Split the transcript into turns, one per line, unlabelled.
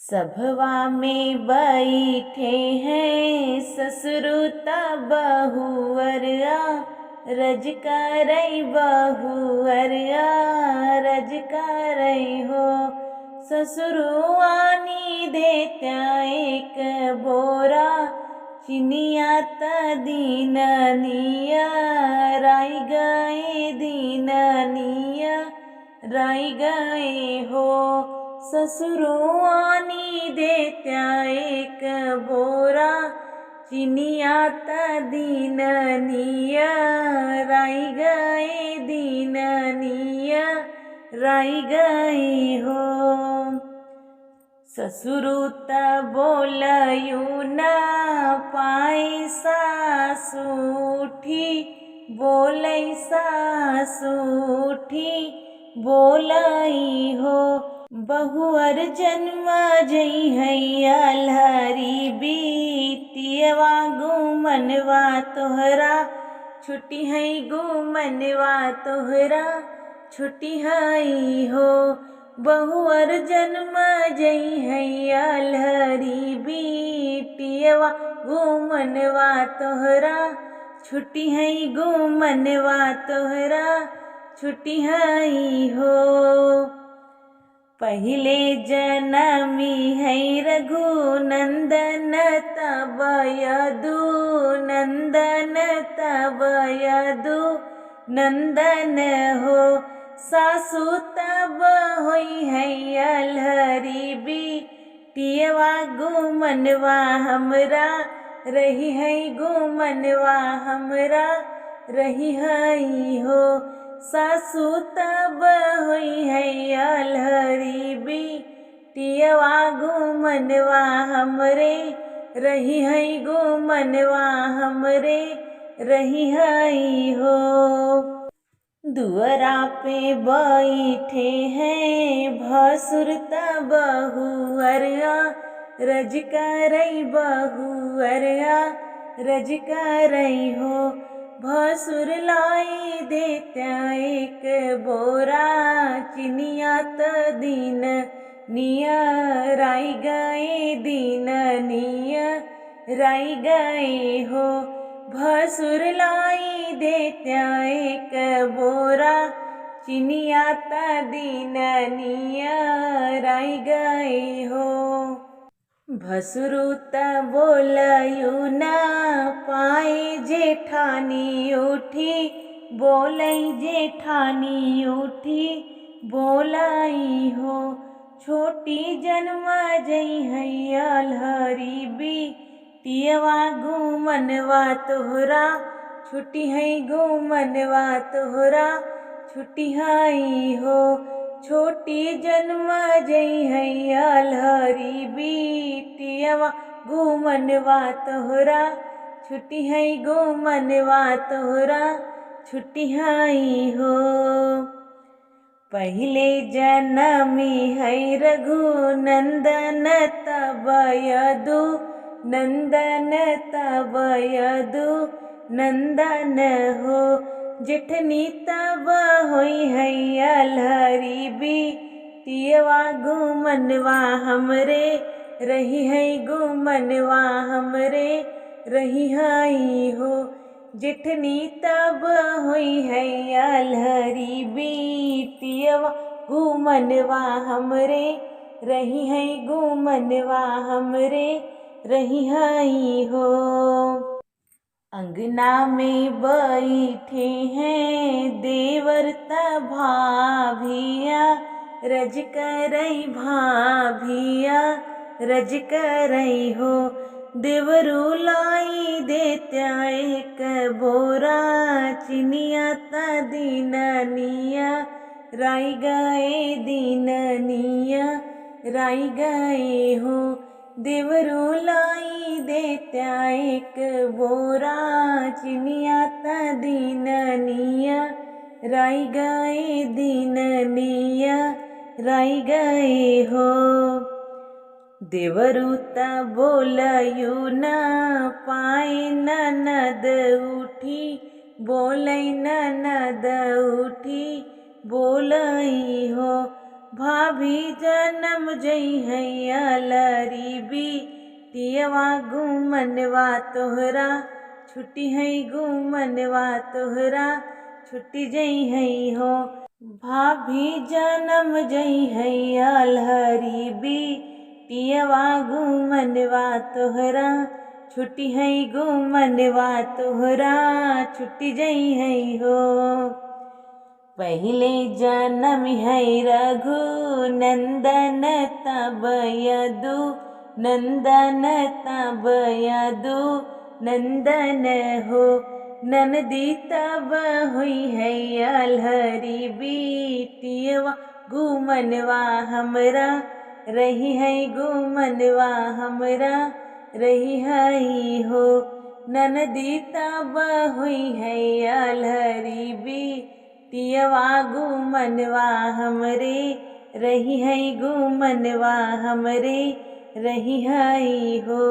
सभवा में बैठे हैं ससुरुता बहुअरिया, रज करई बहुअरिया रज करई हो। ससुरुआनी देत्या एक बोरा, चिनिया त दीननिया राई गए दीननिया राई गए हो। ससुरुआनी देत्या एक बोरा, चिनिया त दीननिया राई गए दीननिया राई गए हो। ससुरुत बोलयू न पाई सासूठी, बोलई सासूठी बोलई हो। बहुअर जन्म जई है अलहरी बीतियवा गुमनवा तोहरा, छुट्टी है गुमनवा तोहरा छुट्टी है हो। बहुअर जन्म जई है अलहरी बीतियवा गुमनवा तोहरा, छुट्टी है गुमनवा तोहरा छुट्टी है हो। पहिले जनमी है रघुनंदन तब यदु नंदन तब यदु नंदन हो। सासु तब होई है अलहरी बीतियवा गुमनवा हमरा, रही है गुमनवा हमरा रही है हो। सासु तब होई है अलहरी बीतियवा गुमनवा हमरे, रही है गुमनवा हमरे रही है हो। दुअरा पे बैठे हैं भसुर त बहुअरिया, रज करई बहुअरिया रज करई हो। भसुर लाई देत्या एक बोरा, चिनिया त दीननिया राई गए दीननिया राई गए हो। भसुर लाई देत्या एक बोरा, चिनिया त दीननिया राई गए हो। भसुरु त बोलयू न पाए जेठानी उठी, बोलई जेठानी उठी बोलई हो। छोटी जन्म जई है अलहरी बीतियवा गुमनवा तोहरा, छुट्टी है गुमनवा तोहरा छुट्टी है हो। छोटी जन्म जई है अलहरी बीतियवा गुमनवा तोहरा, छुट्टी है गुमनवा तोहरा छुट्टी है हो। पहिले जनमी है रघुनंदन तब यदु नंदन तब यदु नंदन हो। जेठनी तब होई है अलहरी बीतियवा गुमनवा हमरे, रही है गुमनवा हमरे रही है हो। जेठनी तब होई है अलहरी बीतियवा गुमनवा हमरे, रही है गुमनवा हमरे रही है हो। अंगना में बैठे हैं देवर त भाभिया, रज करई भाभिया रज करई हो। देवरू लाई देत्या एक बोरा, चिनिया त दीननिया राई गए दीननिया राई गए हो। देवरू लाई देत्या एक बोरा, चिनिया त दीननिया राई गए दीननिया राई गए हो। देवरू त बोलयू न पाए ननद उठी, बोलई ननद उठी बोलई हो। भाभी जन्म जई हैया लरी बिटियवा घूमनवा तोहरा छुट्टी है घूमनवा तोहरा छुट्टी जई है हो। भाभी जन्म जई हैया लरी बिटियवा घूमनवा तोहरा छुट्टी है घूमनवा तोहरा छुट्टी जई है हो। पहले जन्म है रघु नंदन तब यदु नंदन तब यदु नंदन हो। नंदी तब हुई है अलहरी बिटियवा घूमनवा हमरा रही है घूमनवा हमरा रही है हो। नंदी तब हुई है अलहरी बिटियवा घूमनवा हमरे रही है घूमनवा हमरे रही है हो।